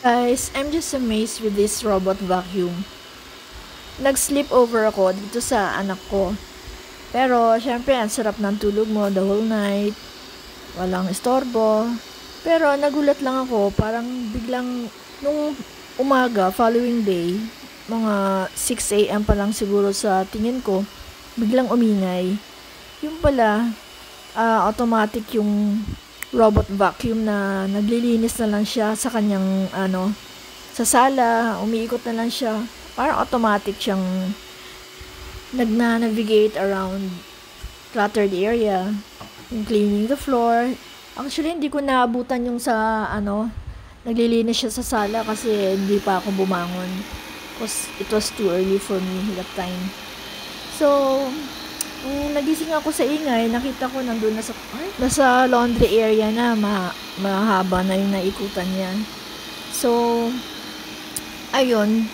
Guys, I'm just amazed with this robot vacuum. Nag-sleep over ako dito sa anak ko. Pero, syempre, ang sarap ng tulog mo the whole night. Walang istorbo. Pero, nagulat lang ako. Parang biglang, nung umaga, following day, mga 6 a.m. pa lang siguro sa tingin ko, biglang umingay. Yung pala, automatic yung robot vacuum na naglilinis na lang siya sa kanyang sa sala, umiikot na lang siya. Parang automatic siyang nagna-navigate around cluttered area, yung cleaning the floor. Actually, hindi ko naabutan yung sa naglilinis siya sa sala kasi hindi pa ako bumangon. Because it was too early for me that time. So, nagising ako sa ingay, nakita ko nandun nasa laundry area na, mahaba na yung naikutan niya. So, ayun,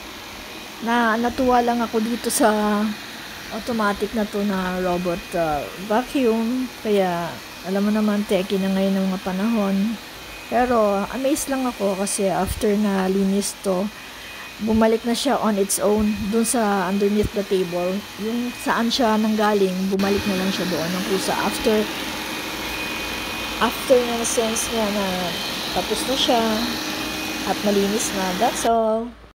natuwa lang ako dito sa automatic na to na robot vacuum. Kaya, alam mo naman, techy na ngayon ng mga panahon. Pero, amazed lang ako kasi after na linis to, bumalik na siya on its own dun sa underneath the table. Yung saan siya nanggaling, bumalik na lang siya doon ng kusa after na sense niya na tapos na siya at malinis na. That's all.